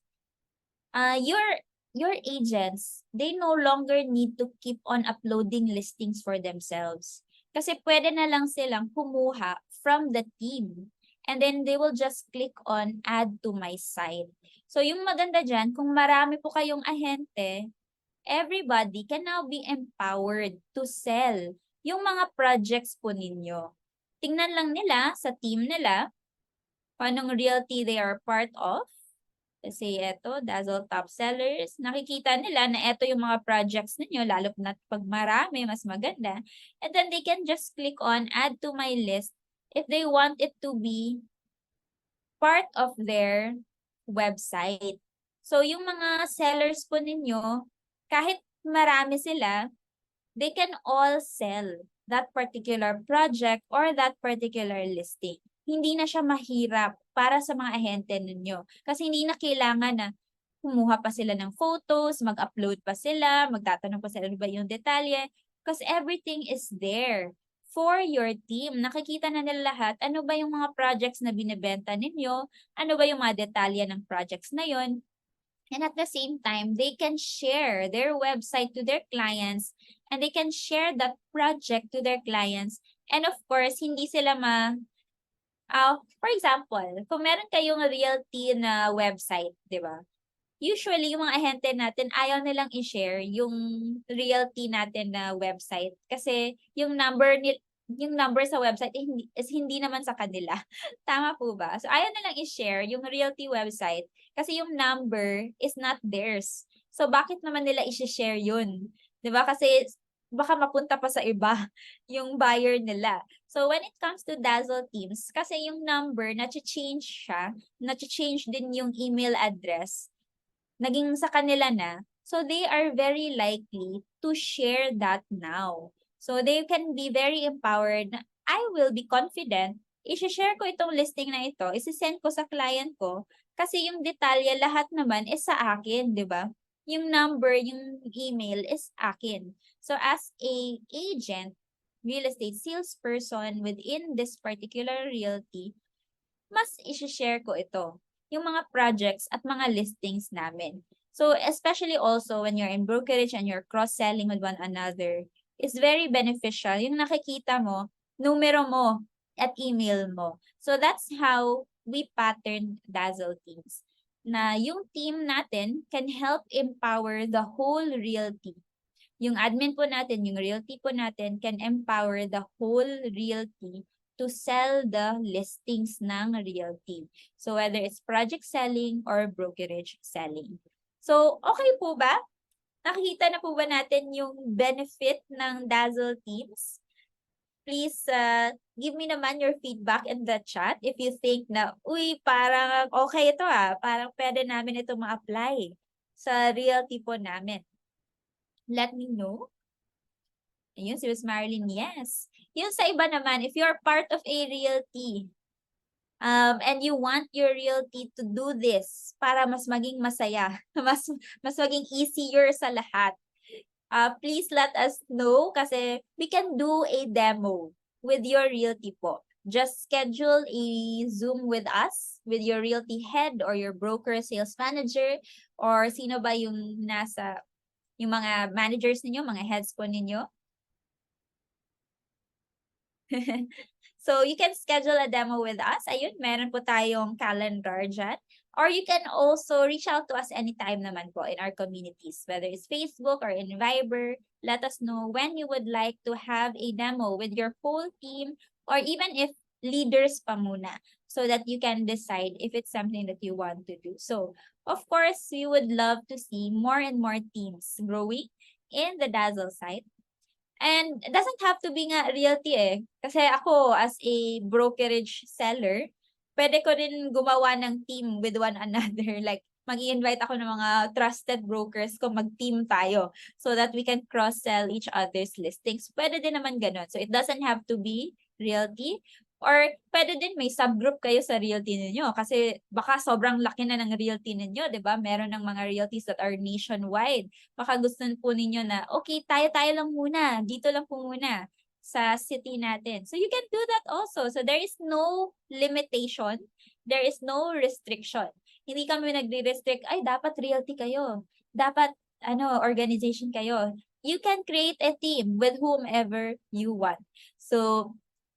your agents, they no longer need to keep on uploading listings for themselves. Kasi pwede na lang silang kumuha from the team. And then they will just click on add to my site. So yung maganda dyan, kung marami po kayong ahente, everybody can now be empowered to sell yung mga projects po ninyo. Tingnan lang nila sa team nila, paanong realty they are part of. Kasi ito, Dazzle Top Sellers, nakikita nila na ito yung mga projects ninyo, lalo na pag marami, mas maganda. And then they can just click on add to my list if they want it to be part of their website. So yung mga sellers po ninyo, kahit marami sila, they can all sell that particular project or that particular listing. Hindi na siya mahirap para sa mga ahente ninyo. Kasi hindi na kailangan na kumuha pa sila ng photos, mag-upload pa sila, magtatanong pa sila ano ba yung detalye. Because everything is there for your team. Nakikita na nila lahat ano ba yung mga projects na binibenta ninyo, ano ba yung mga detalye ng projects na yon. And at the same time, they can share their website to their clients and they can share that project to their clients. And of course, hindi sila for example, kung meron kayong realty na website, di ba? Usually, yung mga ahente natin, ayaw nilang i-share yung realty natin na website. Kasi yung number sa website hindi naman sa kanila. Tama po ba? So, ayaw nilang i-share yung realty website kasi yung number is not theirs. So, bakit naman nila i-share yun? 'Di ba? Kasi baka mapunta pa sa iba yung buyer nila. So, when it comes to Dazzle Teams, kasi yung number, na-change siya, na-change din yung email address, naging sa kanila na. So, they are very likely to share that now. So, they can be very empowered. I will be confident. I-share ko itong listing na ito. I-send ko sa client ko. Kasi yung detalye lahat naman is sa akin, di ba? Yung number, yung email is akin. So, as a agent, real estate salesperson within this particular realty, mas i-share ko ito, yung mga projects at mga listings namin. So, especially also when you're in brokerage and you're cross-selling with one another, is very beneficial. Yung nakikita mo, numero mo, at email mo. So, that's how we patterned Dazzle Teams. Na yung team natin can help empower the whole realty. Yung admin po natin, yung realty po natin can empower the whole realty to sell the listings ng realty. So, whether it's project selling or brokerage selling. So, okay po ba? Nakikita na po ba natin yung benefit ng Dazzle Teams? Please give me naman your feedback in the chat if you think na, uy, parang okay ito parang pwede namin ito ma-apply sa realty po namin. Let me know. Ayun, si Miss Marilyn, yes. Yung sa iba naman, if you're part of a realty, and you want your realty to do this para mas maging masaya, mas maging easier sa lahat, please let us know kasi we can do a demo with your realty po. just schedule a Zoom with us, with your realty head or your broker sales manager, or sino ba yung yung mga managers ninyo, mga heads po ninyo. So, you can schedule a demo with us. Ayun, meron po tayong calendar dyan. Or you can also reach out to us anytime naman po in our communities, whether it's Facebook or in Viber. Let us know when you would like to have a demo with your whole team, or even if leaders pa muna, so that you can decide if it's something that you want to do. So, of course, we would love to see more and more teams growing in the Dazzle site. And it doesn't have to be nga realty eh. Kasi ako, as a brokerage seller, pwede ko rin gumawa ng team with one another. Like, mag-i-invite ako ng mga trusted brokers ko, mag-team tayo so that we can cross-sell each other's listings. Pwede din naman ganun. So, it doesn't have to be realty. Or pwede din may subgroup kayo sa realty ninyo kasi baka sobrang laki na ng realty ninyo, 'di ba? Meron ng mga realties that are nationwide. Baka gusto po ninyo na okay, tayo-tayo lang muna, dito lang po muna sa city natin. So you can do that also. So there is no limitation, there is no restriction. Hindi kami nagre-restrict, ay dapat realty kayo. Dapat organization kayo. You can create a team with whomever you want. So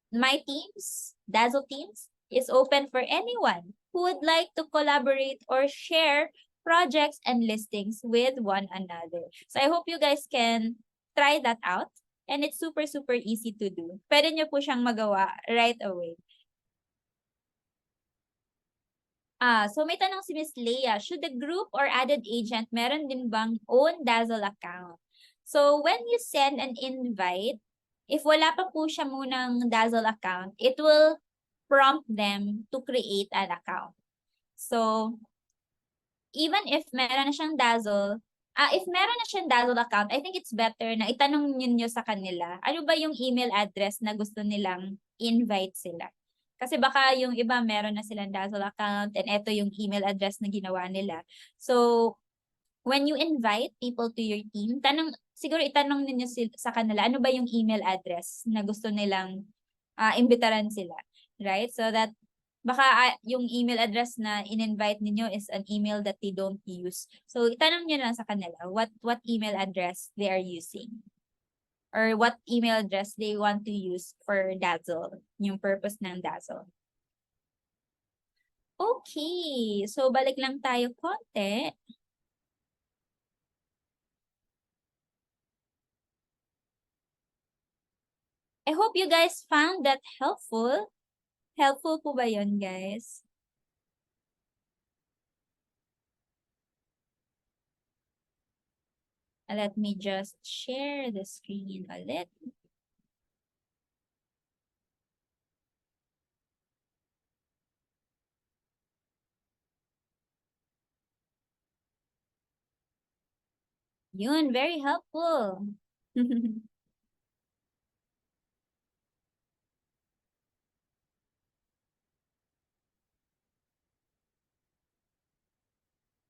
my teams, Dazzle teams, is open for anyone who would like to collaborate or share projects and listings with one another. So I hope you guys can try that out. And it's super, super easy to do. Pwede nyo po siyang magawa right away. So may tanong si Miss Leia, should the group or added agent meron din bang own Dazzle account? So when you send an invite, if wala pa po siya munang Dazzle account, it will prompt them to create an account. So even if meron na siyang Dazzle, if meron na siyang Dazzle account, I think it's better na itanong niyo sa kanila, ano ba yung email address na gusto nilang invite sila? Kasi baka yung iba meron na silang Dazzle account and ito yung email address na ginawa nila. So, when you invite people to your team, siguro itanong ninyo sa kanila, ano ba yung email address na gusto nilang imbitaran sila, right? So that baka yung email address na in-invite ninyo is an email that they don't use. So itanong niyo lang sa kanila what email address they are using or what email address they want to use for Dazzle, yung purpose ng Dazzle. Okay, so balik lang tayo konti. I hope you guys found that helpful. Helpful po ba yun, guys? Let me just share the screen ulit. Yun, very helpful.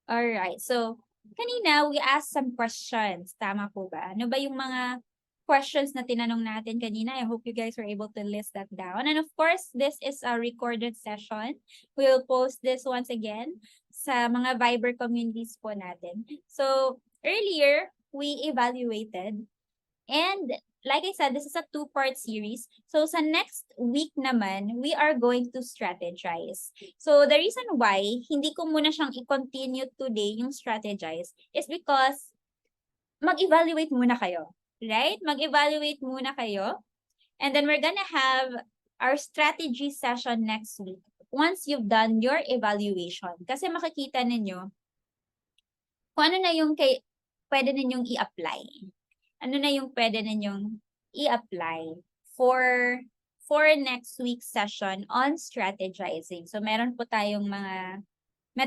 Alright, so kanina we asked some questions. Tama po ba? Ano ba yung mga questions na tinanong natin kanina? I hope you guys were able to list that down. And of course, this is a recorded session. We will post this once again sa mga Viber communities po natin. So earlier, we evaluated. And like I said, this is a two-part series. So sa next week naman, we are going to strategize. So the reason why hindi ko muna siyang i-continue today yung strategize is because mag-evaluate muna kayo. Right? Mag-evaluate muna kayo. And then we're gonna have our strategy session next week once you've done your evaluation. Kasi makikita ninyo kung ano na yung pwede ninyong i-apply. Ano na yung pwede ninyong i-apply for next week's session on strategizing. So meron po tayong mga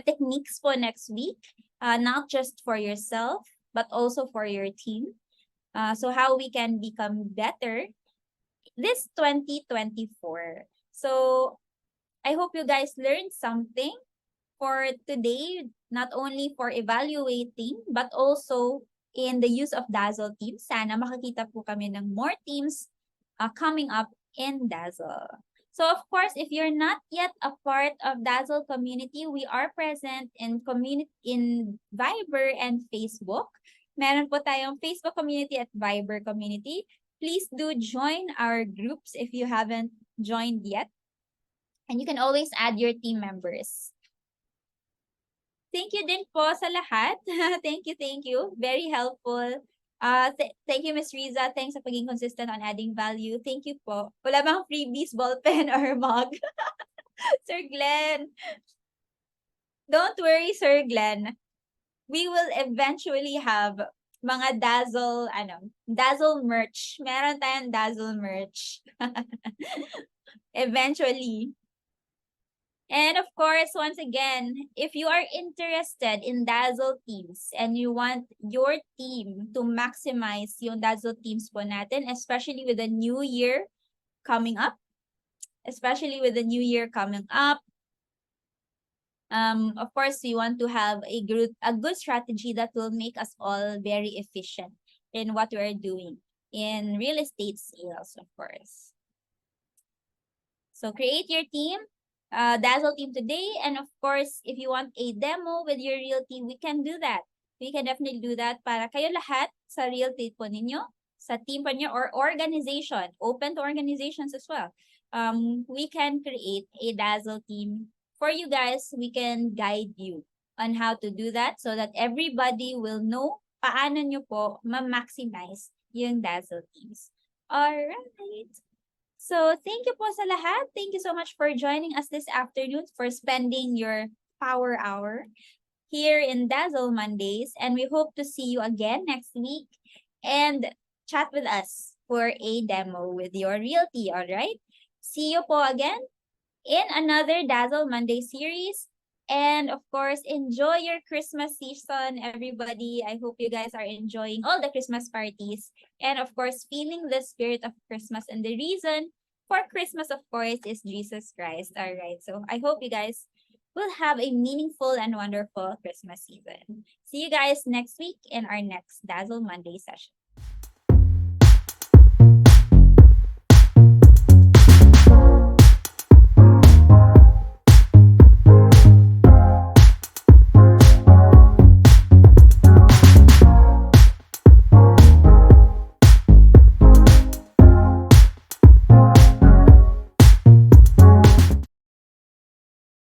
techniques po next week, not just for yourself, but also for your team. So how we can become better this 2024. So I hope you guys learned something for today, not only for evaluating, but also in the use of Dazzle teams. Sana makakita po kami ng more teams coming up in Dazzle. So of course, if you're not yet a part of Dazzle community, we are present in Viber and Facebook. Meron po tayong Facebook community at Viber community. Please do join our groups if you haven't joined yet. And you can always add your team members. Thank you din po sa lahat. Thank you, thank you. Very helpful. Thank you, Miss Riza. Thanks sa pagiging consistent on adding value. Thank you po. Wala bang freebies, ballpen, or mug? Sir Glenn. Don't worry, Sir Glenn. We will eventually have mga Dazzle merch. Meron tayong Dazzle merch. Eventually. And of course, once again, if you are interested in Dazzle teams and you want your team to maximize yung Dazzle teams po natin, especially with the new year coming up, of course, we want to have a good strategy that will make us all very efficient in what we are doing in real estate sales, of course. So create your team, Dazzle team today. And of course, if you want a demo with your real team, we can do that. We can definitely do that para kayo lahat sa real estate po ninyo, sa team po niyo, or organization, open to organizations as well. We can create a Dazzle team for you guys. We can guide you on how to do that so that everybody will know paano nyo po ma-maximize yung Dazzle teams. Alright. So, thank you po sa lahat. Thank you so much for joining us this afternoon, for spending your power hour here in Dazzle Mondays. And we hope to see you again next week and chat with us for a demo with your realty, all right? See you po again in another Dazzle Monday series. And of course, enjoy your Christmas season, everybody. I hope you guys are enjoying all the Christmas parties. And of course, feeling the spirit of Christmas. And the reason for Christmas, of course, is Jesus Christ. All right. So I hope you guys will have a meaningful and wonderful Christmas season. See you guys next week in our next Dazzle Monday session.